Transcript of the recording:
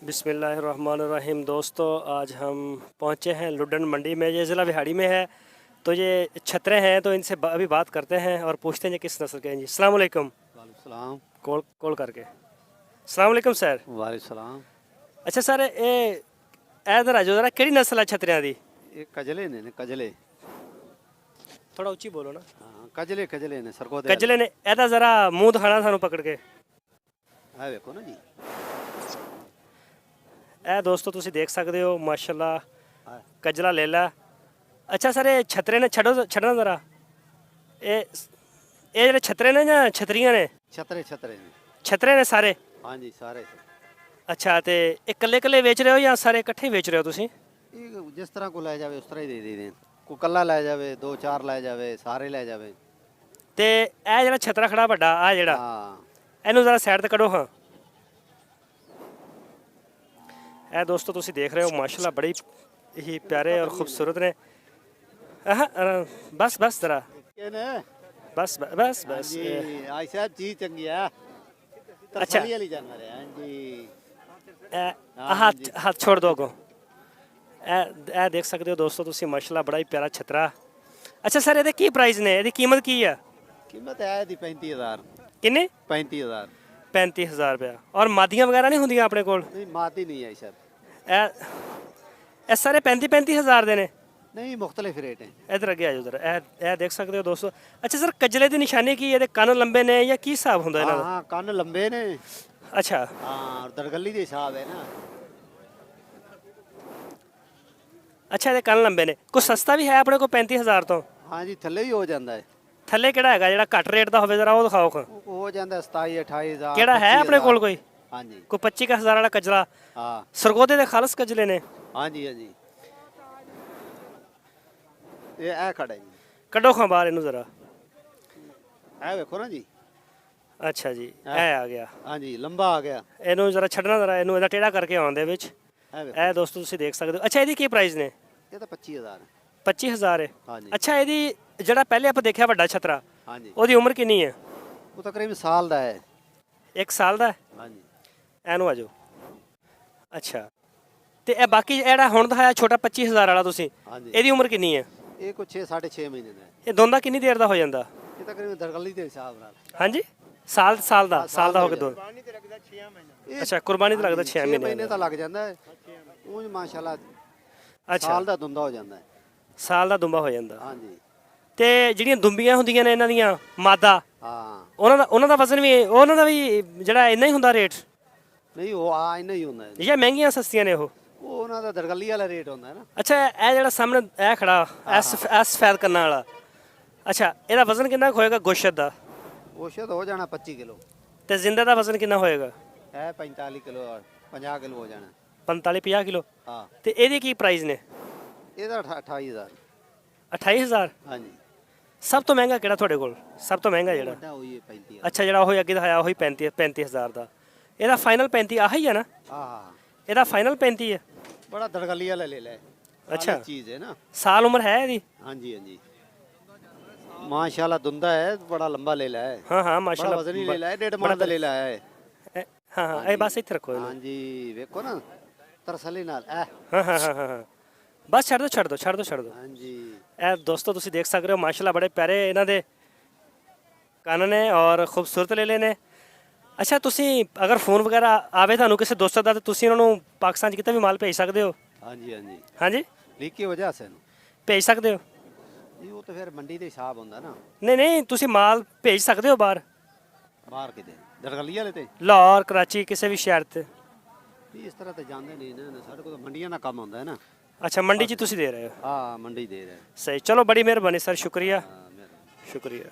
बिस्मिल्लाहिर्रहमानिर्रहीम। दोस्तों, आज हम पहुंचे हैं लुडन मंडी में। ये ज़िला बिहाड़ी में है। तो ये छतरे हैं, तो इनसे अभी बात करते हैं और पूछते हैं ये किस नस्ल के हैं जी। अस्सलाम वालेकुम। वालेकुम कॉल कॉल करके अस्सलाम वालेकुम सर। सलाम। अच्छा सर, ये इधर आ जाओ ज़रा, केड़ी नस्ल है छतरियां दी? ये कजले ने कजले। थोड़ा ऊंची बोलो ना। हाँ, कजले कजले ने सरकोते कजले ने ਇਹਦਾ ज़रा मूँह दिखाना सानू पकड़ के। है देखो ना जी। ਇਹ ਦੋਸਤੋ ਤੁਸੀਂ ਦੇਖ ਸਕਦੇ ਹੋ, ਮਾਸ਼ਾਅੱਲਾ हाँ, ਕਜਲਾ ਲੈ ਲਾ। ਅੱਛਾ ਸਰ, ਇਹ ਛਤਰੇ ਨੇ ਛੱਡਣਾ ज़रा। ਇਹ ਜਿਹੜੇ ਛਤਰੇ ਨੇ ਜਾਂ ਛਤਰੀਆਂ ਨੇ? छतरे छतरे ने। ਛਤਰੇ ਨੇ ਸਾਰੇ। हाँ जी सारे। ਅੱਛਾ, ਤੇ ਇਹ ਇਕੱਲੇ ਵੇਚ ਰਹੇ ਹੋ ਜਾਂ ਸਾਰੇ ਇਕੱਠੇ ਹੀ ਵੇਚ ਰਹੇ ਹੋ ਤੁਸੀਂ? ये जिस तरह को ले जावे उस तरह ही दे दी को कल्ला ले जावे, दो चार ले जावे, सारे ले जावे। ਤੇ ਇਹ ਜਿਹੜਾ ਛਤਰਾ ਖੜਾ ਵੱਡਾ ਆ ਜਿਹੜਾ, हाँ ਇਹਨੂੰ ज़रा ਸਾਈਡ ਤੇ ਕੱਢੋ। ਹਾਂ, ਇਹ ਦੋਸਤੋ ਤੁਸੀਂ ਦੇਖ ਰਹੇ ਹੋ, ਮਾਸ਼ਾਅੱਲਾ ਬੜੇ ਹੀ ਪਿਆਰੇ ਔਰ ਖੂਬਸੂਰਤ ਨੇ। ਬਸ ਬਸ ज़रा बस बस बस। आई साहब चीज चंगी है। अच्छा। तसल्ली वाली जानवर है। हाँ जी। ਹੱਥ ਛੋੜ ਦੋ ਅੱਗੋਂ। ਇਹ ਦੇਖ ਸਕਦੇ ਹੋ ਦੋਸਤੋ ਤੁਸੀਂ, ਮਾਸ਼ਾਅੱਲਾ ਬੜਾ ਹੀ ਪਿਆਰਾ ਛਤਰਾ। ਅੱਛਾ ਸਰ, ਇਹਦੇ ਕੀ ਪ੍ਰਾਈਸ ਨੇ? ਇਹਦੀ ਕੀਮਤ ਕੀ ਆ? कीमत है दी 35,000। ਕਿੰਨੇ? 35,000। 35,000 ਰੁਪਇਆ। ਔਰ ਮਾਦੀਆਂ ਵਗੈਰਾ ਨਹੀਂ ਹੁੰਦੀਆਂ ਆਪਣੇ ਕੋਲ? नहीं माती नहीं आई सर। ਇਹ ਸਾਰੇ 35,000 ਦੇ ਨੇ। नहीं मुख्तलिफ रेट हैं। ਇਧਰ ਅੱਗੇ ਆ ਜਾਓ ज़रा। ਇਹ ਦੇਖ ਸਕਦੇ ਹੋ ਦੋਸਤੋ। ਅੱਛਾ ਸਰ, ਕਜਲੇ ਦੀ ਨਿਸ਼ਾਨੀ ਕੀ? ਇਹਦੇ ਕੰਨ ਲੰਬੇ ਨੇ ਜਾਂ ਕੀ ਹਿਸਾਬ ਹੁੰਦਾ ਇਹਨਾਂ हाँ ਦਾ? हाँ कान लंबे ने। ਅੱਛਾ हाँ और दरगली के हिसाब है ना। ਅੱਛਾ, ਇਹਦੇ ਕੰਨ ਲੰਬੇ ਨੇ। ਕੋਈ ਸਸਤਾ ਵੀ ਹੈ ਆਪਣੇ ਕੋਲ 35,000 ਤੋਂ? हाँ जी थल्ले ही हो जाता है। ਥੱਲੇ ਕਿਹੜਾ ਹੈਗਾ ਜਿਹੜਾ ਘੱਟ ਰੇਟ ਦਾ ਹੋਵੇ? ज़रा ਉਹ ਦਿਖਾਓ। हो जाता है 27-28,000। ਕਿਹੜਾ ਹੈ ਆਪਣੇ ਕੋਲ ਕੋਈ? हाँ जी। ਕੋਈ 25,000 ਵਾਲਾ ਕਜਲਾ? हाँ ਸਰਗੋਦੇ ਦੇ ਖਾਲਸ ਕਜਲੇ ਨੇ। हाँ जी हाँ जी। ये ऐ खड़ा है जी। ਕੱਢੋ ਖਾਂ ਬਾਹਰ ਇਹਨੂੰ ज़रा। ऐ देखो ना जी। ਅੱਛਾ ਜੀ, ਇਹ ਆ ਗਿਆ। हाँ जी लंबा आ गया। ਇਹਨੂੰ ज़रा ਛੱਡਣਾ ज़रा, ਇਹਨੂੰ ਇਹਦਾ ਟੇੜਾ ਕਰਕੇ ਆਉਣ ਦੇ ਵਿੱਚ। ऐ देखो। ਇਹ ਦੋਸਤੋ ਤੁਸੀਂ ਦੇਖ ਸਕਦੇ ਹੋ। ਅੱਛਾ, ਇਹਦੀ ਕੀ ਪ੍ਰਾਈਸ ਨੇ? ये तो 25,000 है। 25,000 ਹੈ। हाँ जी। ਅੱਛਾ, ਇਹਦੀ ਜਿਹੜਾ ਪਹਿਲੇ ਆਪਾਂ ਦੇਖਿਆ ਵੱਡਾ ਛਤਰਾ, हाँ जी ਉਹਦੀ ਉਮਰ ਕਿੰਨੀ ਹੈ? वो तकरीबन साल का है। 1 ਸਾਲ ਦਾ ਹੈ। हाँ जी। ਇਹਨੂੰ ਆ ਜਾਓ। ਅੱਛਾ, ਤੇ ਇਹ ਬਾਕੀ ਜਿਹੜਾ ਹੁਣ ਦਿਖਾਇਆ ਛੋਟਾ 25,000 ਵਾਲਾ ਤੁਸੀਂ, हाँ जी ਇਹਦੀ ਉਮਰ ਕਿੰਨੀ ਹੈ? ये कुछ 6-6.5 महीने का है। ਇਹ ਦੋਂਦਾ ਕਿੰਨੀ ਦੇਰ ਦਾ ਹੋ ਜਾਂਦਾ? ये तकरीबन दरगली के हिसाब नाल। ਹਾਂਜੀ, ਸਾਲ ਦਾ ਹੋ ਕੇ ਦੋ। ये ਅੱਛਾ, ਕੁਰਬਾਨੀ ਤੇ ਲੱਗਦਾ 6 6 ਮਹੀਨੇ महीने ਦਾ। तो लग जाता है। ऊंज माशाल्लाह ਅੱਛਾ, साल का धुंधा हो जाता है। ਸਾਲ ਦਾ ਦੁੰਬਾ ਹੋ ਜਾਂਦਾ। हाँ जी। ਤੇ ਜਿਹੜੀਆਂ ਦੁੰਬੀਆਂ ਹੁੰਦੀਆਂ ਨੇ ਇਹਨਾਂ ਦੀਆਂ ਮਾਦਾ, हाँ ਉਹਨਾਂ ਦਾ ਵਜ਼ਨ ਵੀ, ਉਹਨਾਂ ਦਾ ਵੀ ਜਿਹੜਾ ਇੰਨਾ ਹੀ ਹੁੰਦਾ ਰੇਟ, नहीं वो आ नहीं होता है। ਜਾਂ ਮਹਿੰਗੀਆਂ ਸਸਤੀਆਂ ਨੇ ਉਹ? वो उन्हों का दरगली वाला रेट होता है ना। ਅੱਛਾ, ਇਹ ਜਿਹੜਾ ਸਾਹਮਣੇ ਇਹ ਖੜਾ ਐਸ ਸਫੈਦ ਕੰਨਾਂ ਵਾਲਾ, ਅੱਛਾ, ਇਹਦਾ ਵਜ਼ਨ ਕਿੰਨਾ ਕੁ ਹੋਏਗਾ ਗੋਸ਼ਤ ਦਾ? वो शायद हो जाना 25 किलो। ਤੇ ਜ਼ਿੰਦਾ ਦਾ ਵਜ਼ਨ ਕਿੰਨਾ ਹੋਏਗਾ? है 45 किलो और 50 किलो हो जाना। 45-50 ਕਿਲੋ। हाँ ਤੇ ਇਹਦੇ ਕੀ ਪ੍ਰਾਈਸ ਨੇ? ਇਹਦਾ 28,000। 28,000। ਹਾਂਜੀ। ਸਭ ਤੋਂ ਮਹਿੰਗਾ ਕਿਹੜਾ ਤੁਹਾਡੇ ਕੋਲ? ਸਭ ਤੋਂ ਮਹਿੰਗਾ ਜਿਹੜਾ? ਵੱਡਾ ਹੋਈ ਹੈ 35,000। ਅੱਛਾ, ਜਿਹੜਾ ਉਹ ਅੱਗੇ ਦਿਖਾਇਆ ਉਹੀ 35,000 ਦਾ। ਇਹਦਾ ਫਾਈਨਲ 35 ਆਹੀ ਹੈ ਨਾ? ਹਾਂ ਇਹਦਾ ਫਾਈਨਲ 35 ਹੈ। ਬੜਾ ਦਰਗਲੀ ਵਾਲਾ ਲੈ ਲੈ। अच्छा। चीज है ना। साल उम्र है ਇਹਦੀ? ਹਾਂਜੀ ਹਾਂਜੀ माशाल्लाह धुंधा है, बड़ा लंबा ले ला है। हाँ हाँ बड़ा माशाल्लाह। वजनी ले ला है, 1.5 मन का ले ला है। हाँ हाँ, ਇਹ ਬਸ ਇੱਥੇ ਰੱਖੋ ਇਹਨੂੰ। ਹਾਂਜੀ ਵੇਖੋ ਨਾ ਤਰਸਲੀ ਨਾਲ ਐ। ਹਾਂ ਹਾਂ ਹਾਂ ਹਾਂ, ਬਸ ਛੱਡ ਦੋ। ਹਾਂਜੀ ਇਹ ਦੋਸਤੋ ਤੁਸੀਂ ਦੇਖ ਸਕਦੇ ਹੋ, ਮਾਸ਼ਾਅੱਲਾ ਬੜੇ ਪਿਆਰੇ ਇਹਨਾਂ ਦੇ ਕੰਨ ਨੇ ਔਰ ਖੂਬਸੂਰਤ ਲੇਲੇ ਨੇ। ਅੱਛਾ, ਤੁਸੀਂ ਅਗਰ ਫੋਨ ਵਗੈਰਾ ਆਵੇ ਤੁਹਾਨੂੰ ਕਿਸੇ ਦੋਸਤ ਦਾ, ਤਾਂ ਤੁਸੀਂ ਉਹਨਾਂ ਨੂੰ ਪਾਕਿਸਤਾਨ 'ਚ ਕਿਤੇ ਵੀ ਮਾਲ ਭੇਜ ਸਕਦੇ ਹੋ? ਹਾਂਜੀ ਹਾਂਜੀ ਹਾਂਜੀ, ਲੀਕ ਕੀ ਵਜ੍ਹਾ ਸੇ ਨੂੰ ਭੇਜ ਸਕਦੇ ਹੋ? ਜੀ ਉਹ ਤਾਂ ਫਿਰ ਮੰਡੀ ਦੇ ਹਿਸਾਬ ਹੁੰਦਾ ਨਾ। ਨਹੀਂ, ਤੁਸੀਂ ਮਾਲ ਭੇਜ ਸਕਦੇ ਹੋ ਬਾਹਰ? ਬਾਹਰ ਕਿਤੇ ਦਰਗਲੀ ਵਾਲੇ ਤੇ ਲਾਹੌਰ, ਕਰਾਚੀ, ਕਿਸੇ ਵੀ ਸ਼ਹਿਰ 'ਤੇ? ਵੀ ਇਸ ਤਰ੍ਹਾਂ ਤਾਂ ਜਾਂਦੇ ਨਹੀਂ ਨਾ, ਸਾਡੇ ਕੋਲ ਤਾਂ ਮੰਡੀਆਂ ਦਾ ਕੰਮ ਹੁੰਦਾ ਹੈ ਨਾ। ਅੱਛਾ, ਮੰਡੀ 'ਚ ਤੁਸੀਂ ਦੇ ਰਹੇ ਹੋ? ਹਾਂ ਮੰਡੀ ਦੇ ਰਹੇ। ਸਹੀ, ਚਲੋ, ਬੜੀ ਮਿਹਰਬਾਨੀ ਸਰ, ਸ਼ੁਕਰੀਆ ਹਾਂ ਮੇਰਾ ਸ਼ੁਕਰੀਆ।